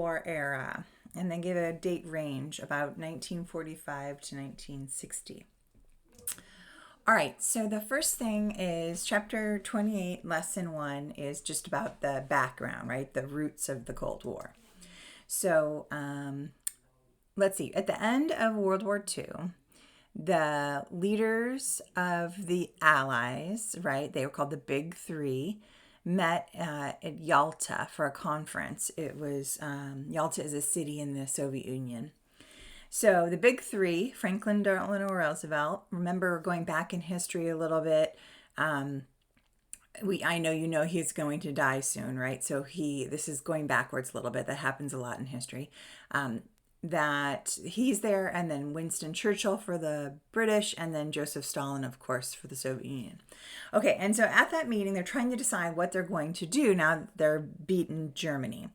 War era, and they give a date range about 1945 to 1960. All right, so the first thing is chapter 28, lesson 1 is just about the background, right? The roots of the Cold War. So let's see, at the end of World War II, the leaders of the Allies, right? They were called the Big Three, met at Yalta for a conference. It was Yalta is a city in the Soviet Union. So the Big Three, Franklin Delano Roosevelt. Remember, going back in history a little bit. I know you know he's going to die soon, right? So this is going backwards a little bit. That happens a lot in history. That he's there, and then Winston Churchill for the British, and then Joseph Stalin, of course, for the Soviet Union. Okay, and so at that meeting, they're trying to decide what they're going to do now they're beaten Germany.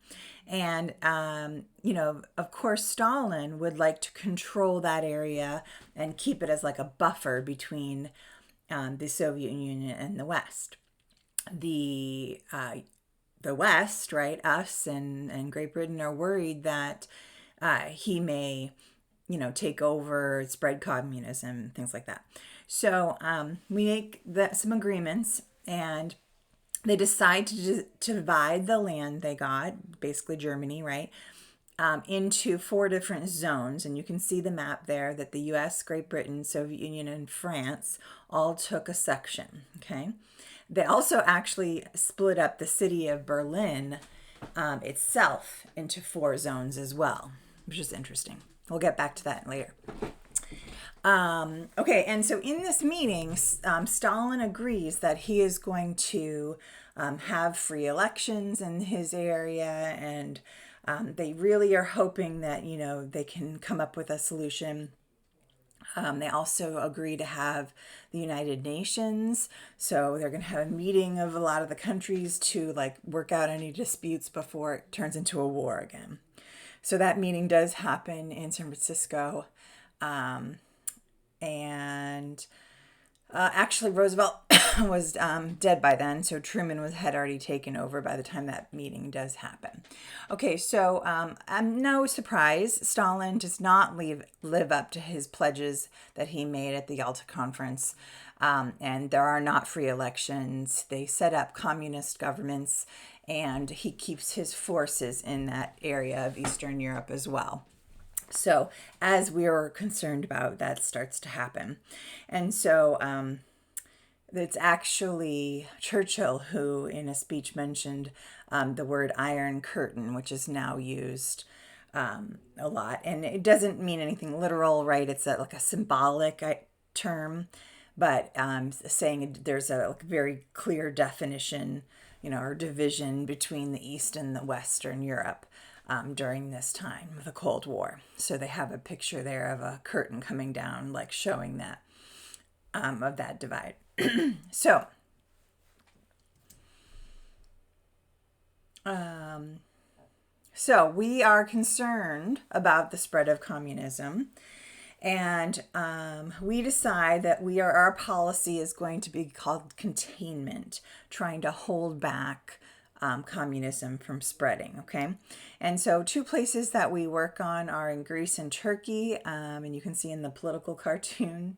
And, of course, Stalin would like to control that area and keep it as like a buffer between the Soviet Union and the West. The West, right, us and Great Britain are worried that he may, take over, spread communism, things like that. So we make some agreements, and they decide to divide the land they got, basically Germany, right, into 4 different zones. And you can see the map there that the U.S., Great Britain, Soviet Union, and France all took a section, okay? They also actually split up the city of Berlin itself into 4 zones as well, which is interesting. We'll get back to that later. Okay, and so in this meeting, Stalin agrees that he is going to have free elections in his area, and they really are hoping that, they can come up with a solution. They also agree to have the United Nations. So they're going to have a meeting of a lot of the countries to work out any disputes before it turns into a war again. So that meeting does happen in San Francisco. And actually, Roosevelt was dead by then, so Truman had already taken over by the time that meeting does happen. Okay, so I'm no surprise, Stalin does not live up to his pledges that he made at the Yalta Conference, and there are not free elections. They set up communist governments, and he keeps his forces in that area of Eastern Europe as well. So as we were concerned about, that starts to happen. And so it's actually Churchill who in a speech mentioned the word Iron Curtain, which is now used a lot. And it doesn't mean anything literal, right? It's like a symbolic term, but saying there's a very clear definition, or division between the East and the Western Europe. During this time of the Cold War. So they have a picture there of a curtain coming down, showing that, of that divide. So we are concerned about the spread of communism, and we decide that our policy is going to be called containment, trying to hold back communism from spreading, okay? And so 2 places that we work on are in Greece and Turkey, and you can see in the political cartoon.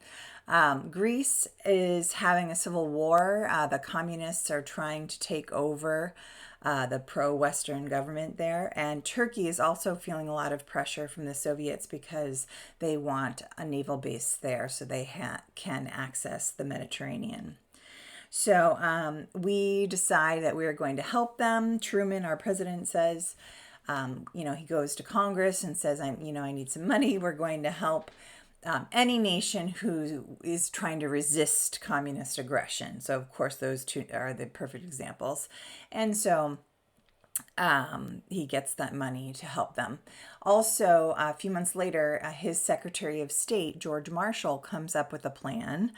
Greece is having a civil war. The communists are trying to take over the pro-Western government there, and Turkey is also feeling a lot of pressure from the Soviets because they want a naval base there so they can access the Mediterranean. So we decide that we are going to help them. Truman, our president, says, he goes to Congress and says, I need some money. We're going to help any nation who is trying to resist communist aggression. So, of course, those 2 are the perfect examples. And so he gets that money to help them. Also, a few months later, his Secretary of State, George Marshall, comes up with a plan.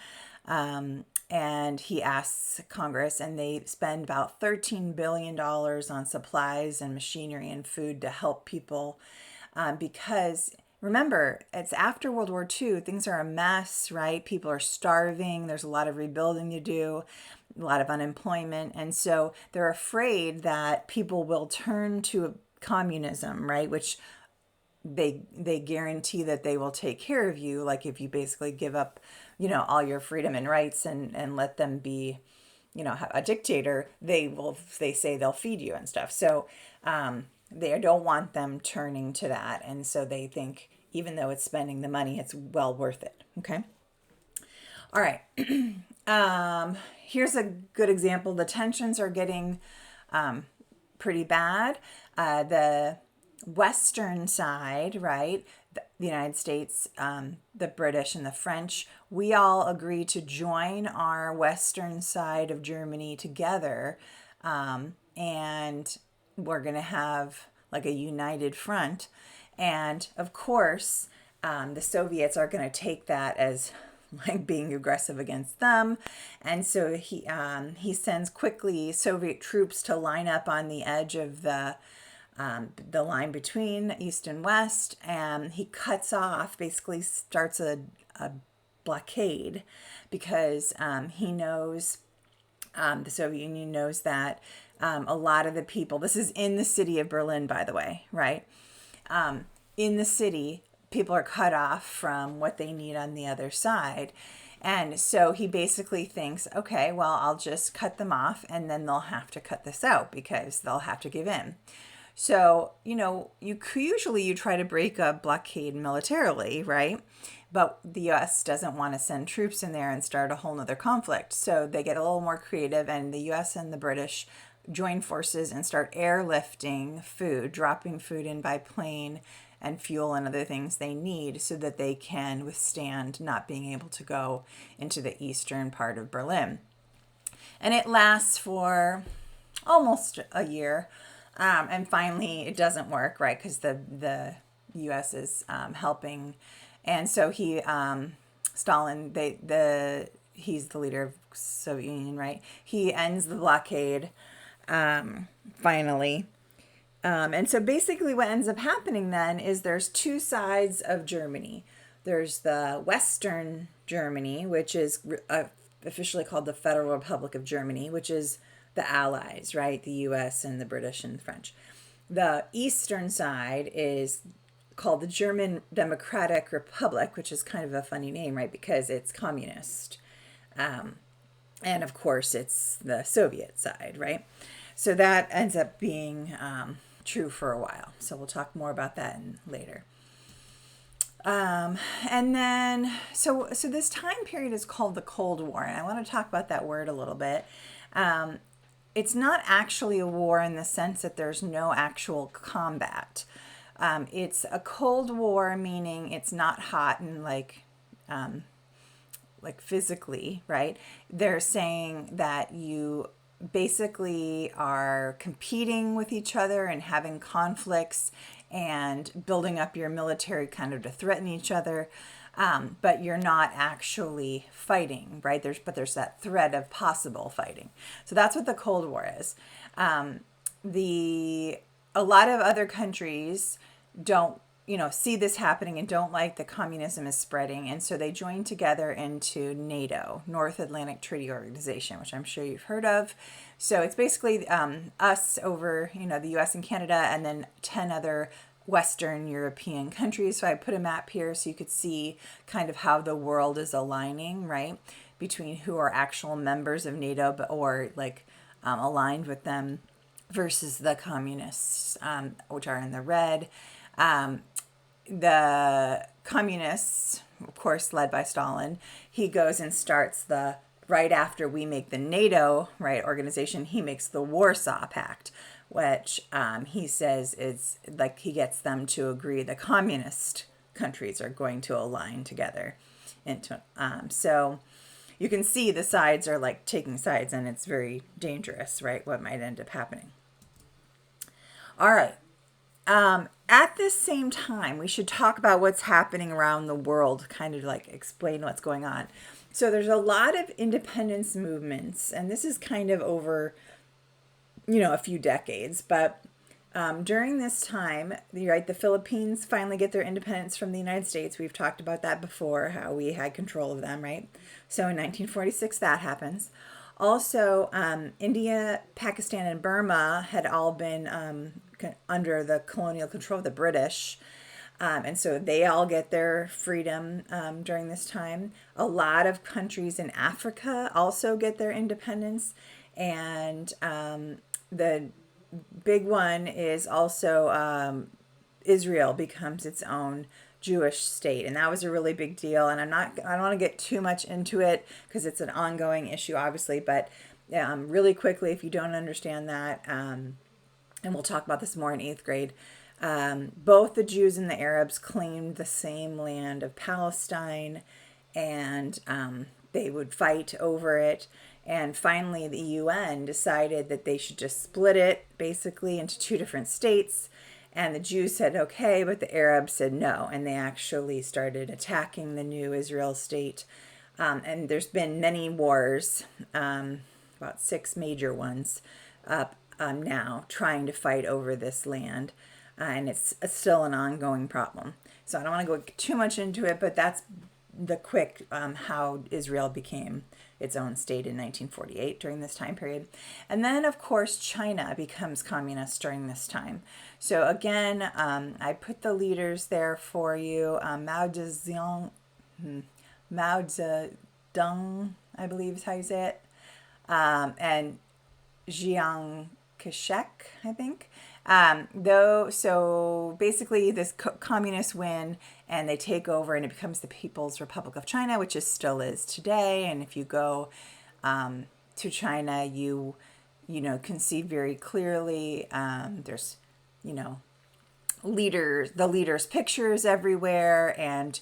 And he asks Congress, and they spend about $13 billion on supplies and machinery and food to help people because, remember, it's after World War II. Things are a mess, right? People are starving. There's a lot of rebuilding to do, a lot of unemployment. And so they're afraid that people will turn to communism, right? Which they guarantee that they will take care of you. Like if you basically give up, all your freedom and rights and let them be, a dictator, they say they'll feed you and stuff. So they don't want them turning to that. And so they think even though it's spending the money, it's well worth it. Okay. All right. Here's a good example. The tensions are getting pretty bad. The Western side, right? The United States, the British, and the French, we all agree to join our Western side of Germany together. And we're going to have like a united front. And of course, the Soviets are going to take that as like being aggressive against them. And so he sends quickly Soviet troops to line up on the edge of the line between East and West, and he cuts off, basically starts a blockade because he knows, the Soviet Union knows that a lot of the people, this is in the city of Berlin, by the way, right? In the city, people are cut off from what they need on the other side. And so he basically thinks, okay, well, I'll just cut them off and then they'll have to cut this out because they'll have to give in. So, you try to break a blockade militarily, right? But the U.S. doesn't want to send troops in there and start a whole nother conflict. So they get a little more creative, and the U.S. and the British join forces and start airlifting food, dropping food in by plane and fuel and other things they need so that they can withstand not being able to go into the eastern part of Berlin. And it lasts for almost a year. And finally, it doesn't work, right? Because the U.S. is helping, and so Stalin, he's the leader of Soviet Union, right? He ends the blockade, finally, and so basically, what ends up happening then is there's two sides of Germany. There's the Western Germany, which is officially called the Federal Republic of Germany, which is the Allies, right? The US and the British and the French. The eastern side is called the German Democratic Republic, which is kind of a funny name, right? Because it's communist. And of course, it's the Soviet side, right? So that ends up being true for a while. So we'll talk more about that later. And then, so this time period is called the Cold War. And I want to talk about that word a little bit. It's not actually a war in the sense that there's no actual combat. It's a Cold War, meaning it's not hot and like physically, right? They're saying that you basically are competing with each other and having conflicts and building up your military kind of to threaten each other. But you're not actually fighting, right? There's that threat of possible fighting. So that's what the Cold War is. A lot of other countries don't, see this happening and don't like that communism is spreading, and so they join together into NATO, North Atlantic Treaty Organization, which I'm sure you've heard of. So it's basically us over, the U.S. and Canada, and then 10 other Western European countries. So I put a map here so you could see kind of how the world is aligning, right, between who are actual members of NATO or aligned with them versus the communists, which are in the red. The communists, of course, led by Stalin, he goes and starts right after we make the NATO, right, organization, he makes the Warsaw Pact, which he says is like he gets them to agree the communist countries are going to align together. So you can see the sides are like taking sides, and it's very dangerous, right, what might end up happening. All right. At this same time, we should talk about what's happening around the world, kind of like explain what's going on. So there's a lot of independence movements, and this is kind of over a few decades, but during this time, right, the Philippines finally get their independence from the United States. We've talked about that before, how we had control of them, right? So in 1946, that happens. Also, India, Pakistan, and Burma had all been under the colonial control of the British. And so they all get their freedom during this time. A lot of countries in Africa also get their independence. And the big one is also Israel becomes its own Jewish state, and that was a really big deal. And I don't want to get too much into it because it's an ongoing issue, obviously. But really quickly, if you don't understand that, and we'll talk about this more in 8th grade. Both the Jews and the Arabs claimed the same land of Palestine, and they would fight over it. And finally, the UN decided that they should just split it basically into 2 different states. And the Jews said okay, but the Arabs said no. And they actually started attacking the new Israel state. And there's been many wars, about 6 major ones now, trying to fight over this land. And it's still an ongoing problem. So I don't want to go too much into it, but that's the quick how Israel became its own state in 1948 during this time period. And then, of course, China becomes communist during this time. So again, I put the leaders there for you. Mao Zedong, I believe is how you say it, and Jiang Kashek, I think. So basically this communists win and they take over, and it becomes the People's Republic of China, which still is today. And if you go to China, you can see very clearly there's the leaders' pictures everywhere, and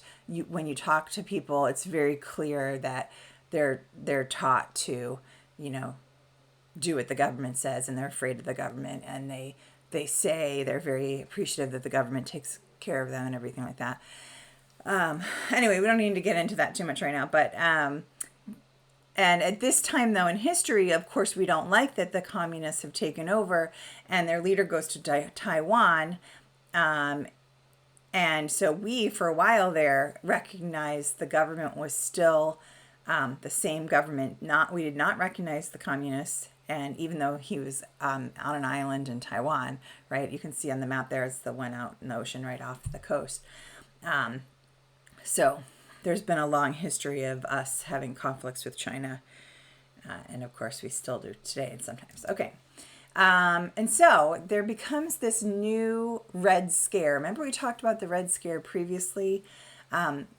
when you talk to people, it's very clear that they're taught to do what the government says, and they're afraid of the government, and they say they're very appreciative that the government takes care of them and everything like that. Anyway, we don't need to get into that too much right now, but and at this time, though, in history, of course, we don't like that the communists have taken over, and their leader goes to Taiwan. And so we, for a while there, recognized the government was still the same government. We did not recognize the communists. And even though he was on an island in Taiwan, right, you can see on the map there is the one out in the ocean right off the coast. So there's been a long history of us having conflicts with China. And of course, we still do today and sometimes. Okay. And so there becomes this new Red Scare. Remember we talked about the Red Scare previously?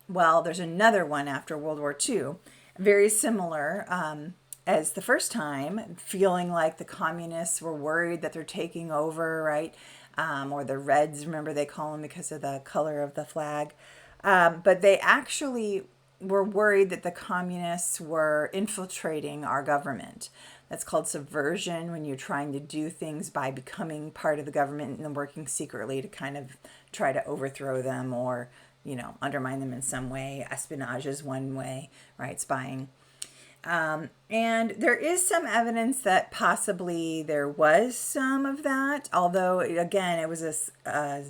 Well, there's another one after World War II, very similar as the first time, feeling like the communists were worried that they're taking over, right? Or the Reds, remember they call them because of the color of the flag. But they actually were worried that the communists were infiltrating our government. That's called subversion, when you're trying to do things by becoming part of the government and then working secretly to kind of try to overthrow them or, undermine them in some way. Espionage is one way, right? Spying. And there is some evidence that possibly there was some of that, although, again, it was a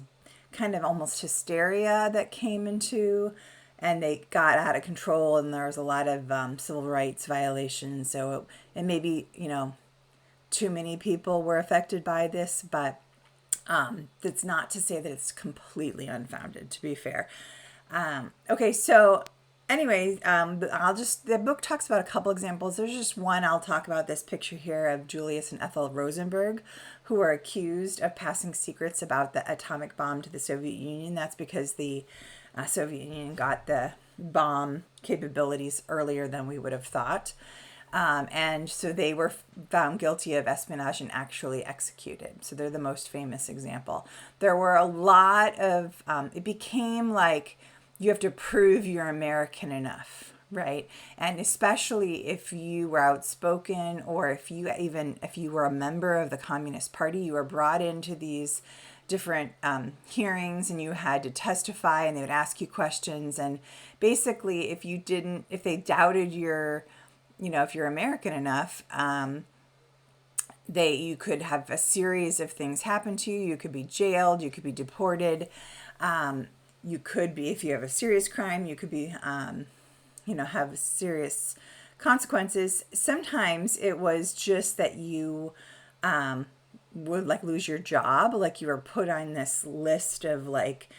kind of almost hysteria that came into, and they got out of control, and there was a lot of civil rights violations. So it maybe, too many people were affected by this, but that's not to say that it's completely unfounded, to be fair. Okay, so anyway, the book talks about a couple examples. There's just one I'll talk about, this picture here of Julius and Ethel Rosenberg, who were accused of passing secrets about the atomic bomb to the Soviet Union. That's because the Soviet Union got the bomb capabilities earlier than we would have thought. And so they were found guilty of espionage and actually executed. So they're the most famous example. There were a lot of, it became like you have to prove you're American enough, right? And especially if you were outspoken, or if you were a member of the Communist Party, you were brought into these different hearings and you had to testify, and they would ask you questions. And basically, if they doubted if you're American enough, you could have a series of things happen to you. You could be jailed, you could be deported. You could be, if you have a serious crime, you could be, have serious consequences. Sometimes it was just that you would like lose your job. Like you were put on this list of like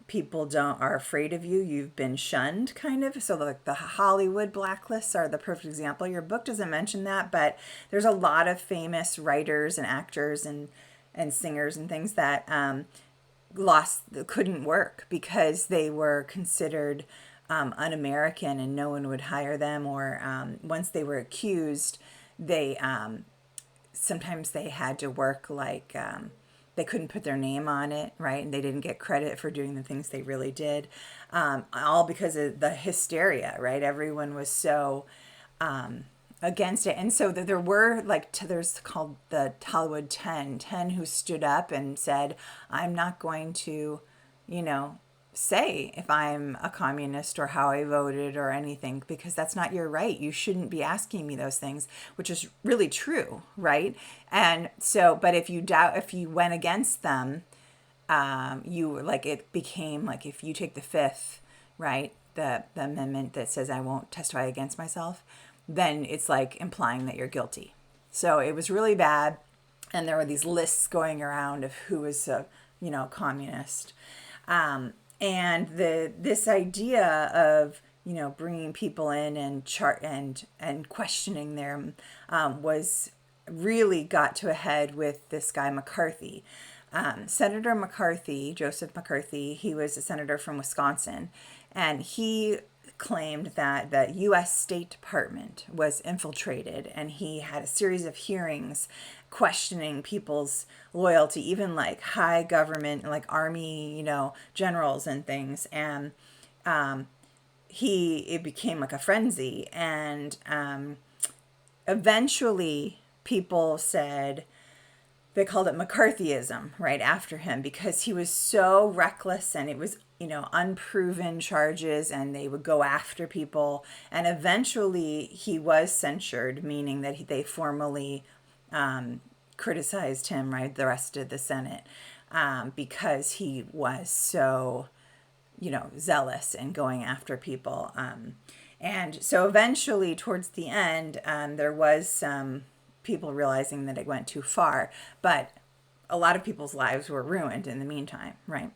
people don't are afraid of you. You've been shunned, kind of. So like the Hollywood blacklists are the perfect example. Your book doesn't mention that, but there's a lot of famous writers and actors and singers and things that couldn't work because they were considered un-American and no one would hire them, or once they were accused, they sometimes they had to work like they couldn't put their name on it, right? And they didn't get credit for doing the things they really did, all because of the hysteria, right? Everyone was so against it. And so there were like, there's called the Hollywood 10 who stood up and said, I'm not going to, say if I'm a communist or how I voted or anything, because that's not your right. You shouldn't be asking me those things, which is really true, right? And so, but if you went against them, you like, it became like, if you take the fifth, right, the amendment that says I won't testify against myself, then it's like implying that you're guilty. So it was really bad. And there were these lists going around of who was a, communist. And this idea of, bringing people in and questioning them was really got to a head with this guy McCarthy. Senator McCarthy, Joseph McCarthy, he was a senator from Wisconsin, and he claimed that the U.S. State Department was infiltrated, and he had a series of hearings questioning people's loyalty, even like high government, like army, generals and things. And it became like a frenzy. And eventually people said, they called it McCarthyism right after him, because he was so reckless, and it was, unproven charges, and they would go after people. And eventually he was censured, meaning that they formally criticized him, right, the rest of the Senate, because he was so, zealous and going after people. And so eventually towards the end, there was some people realizing that it went too far, but a lot of people's lives were ruined in the meantime, right?